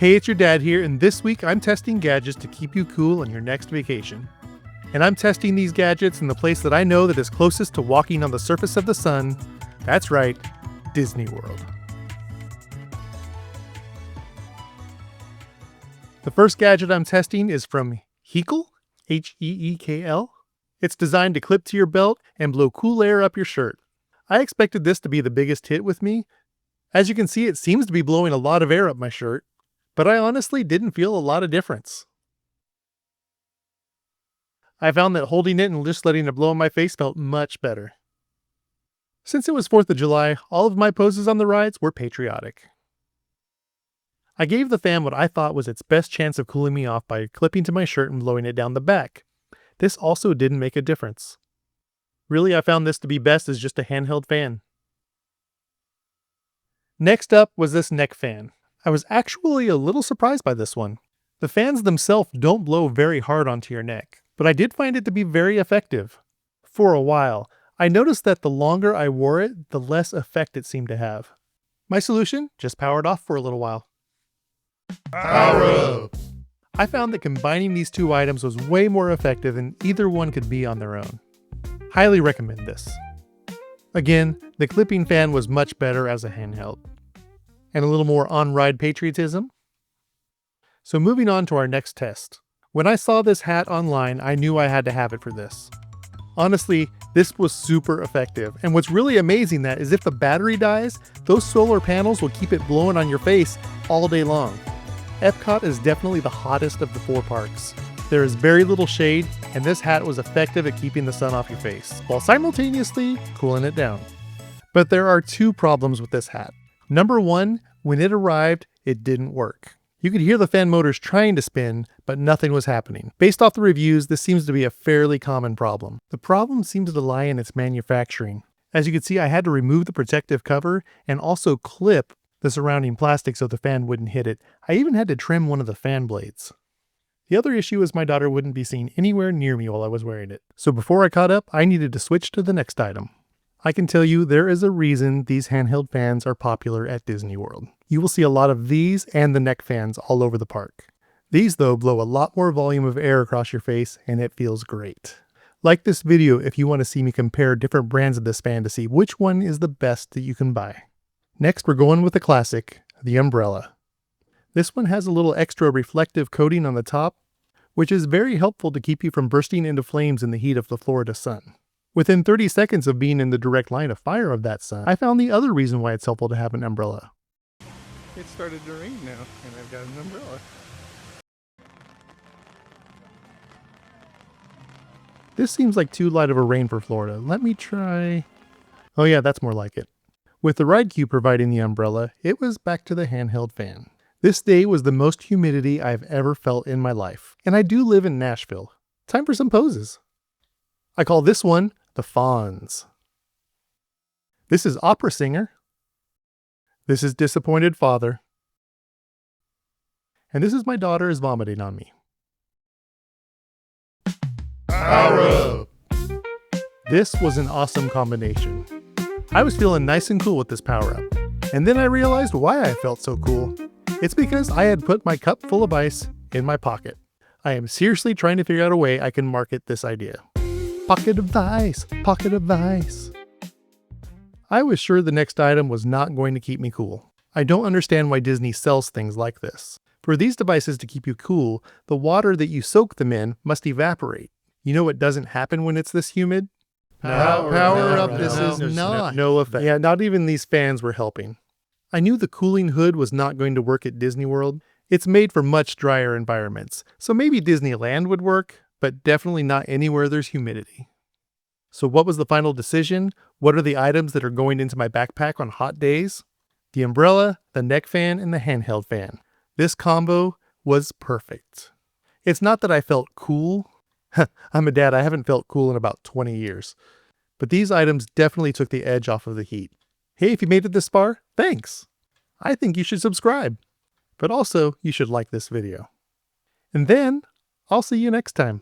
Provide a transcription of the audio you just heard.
Hey, it's your dad here, and this week I'm testing gadgets to keep you cool on your next vacation. And I'm testing these gadgets in the place that I know that is closest to walking on the surface of the sun. That's right, Disney World. The first gadget I'm testing is from Heekl, H-E-E-K-L. It's designed to clip to your belt and blow cool air up your shirt. I expected this to be the biggest hit with me. As you can see, it seems to be blowing a lot of air up my shirt, but I honestly didn't feel a lot of difference. I found that holding it and just letting it blow in my face felt much better. Since it was 4th of July, all of my poses on the rides were patriotic. I gave the fan what I thought was its best chance of cooling me off by clipping to my shirt and blowing it down the back. This also didn't make a difference. Really, I found this to be best as just a handheld fan. Next up was this neck fan. I was actually a little surprised by this one. The fans themselves don't blow very hard onto your neck, but I did find it to be very effective. For a while, I noticed that the longer I wore it, the less effect it seemed to have. My solution? Just power it off for a little while. Power up! I found that combining these two items was way more effective than either one could be on their own. Highly recommend this. Again, the clipping fan was much better as a handheld. And a little more on-ride patriotism. So moving on to our next test. When I saw this hat online, I knew I had to have it for this. Honestly, this was super effective, and what's really amazing that is if the battery dies, those solar panels will keep it blowing on your face all day long. Epcot is definitely the hottest of the 4 parks. There is very little shade, and this hat was effective at keeping the sun off your face, while simultaneously cooling it down. But there are 2 problems with this hat. Number 1, when it arrived, it didn't work. You could hear the fan motors trying to spin, but nothing was happening. Based off the reviews, this seems to be a fairly common problem. The problem seems to lie in its manufacturing. As you can see, I had to remove the protective cover and also clip the surrounding plastic so the fan wouldn't hit it. I even had to trim one of the fan blades. The other issue is my daughter wouldn't be seen anywhere near me while I was wearing it. So before I caught up, I needed to switch to the next item. I can tell you there is a reason these handheld fans are popular at Disney World. You will see a lot of these and the neck fans all over the park. These though blow a lot more volume of air across your face and it feels great. Like this video if you want to see me compare different brands of this fan to see which one is the best that you can buy. Next we're going with the classic, the umbrella. This one has a little extra reflective coating on the top, which is very helpful to keep you from bursting into flames in the heat of the Florida sun. Within 30 seconds of being in the direct line of fire of that sun, I found the other reason why it's helpful to have an umbrella. It started to rain now, and I've got an umbrella. This seems like too light of a rain for Florida. Let me try... Oh yeah, that's more like it. With the ride queue providing the umbrella, it was back to the handheld fan. This day was the most humidity I've ever felt in my life, and I do live in Nashville. Time for some poses. I call this one the Fonz. This is opera singer. This is disappointed father. And this is my daughter is vomiting on me. Power up! This was an awesome combination. I was feeling nice and cool with this power up. And then I realized why I felt so cool. It's because I had put my cup full of ice in my pocket. I am seriously trying to figure out a way I can market this idea. Pocket of ice, pocket of ice. I was sure the next item was not going to keep me cool. I don't understand why Disney sells things like this. For these devices to keep you cool, the water that you soak them in must evaporate. You know what doesn't happen when it's this humid? Power up, this is not. No effect. Yeah, not even these fans were helping. I knew the cooling hood was not going to work at Disney World. It's made for much drier environments, so maybe Disneyland would work, but definitely not anywhere there's humidity. So what was the final decision? What are the items that are going into my backpack on hot days? The umbrella, the neck fan, and the handheld fan. This combo was perfect. It's not that I felt cool. I'm a dad, I haven't felt cool in about 20 years. But these items definitely took the edge off of the heat. Hey, if you made it this far, thanks. I think you should subscribe. But also, you should like this video. And then, I'll see you next time.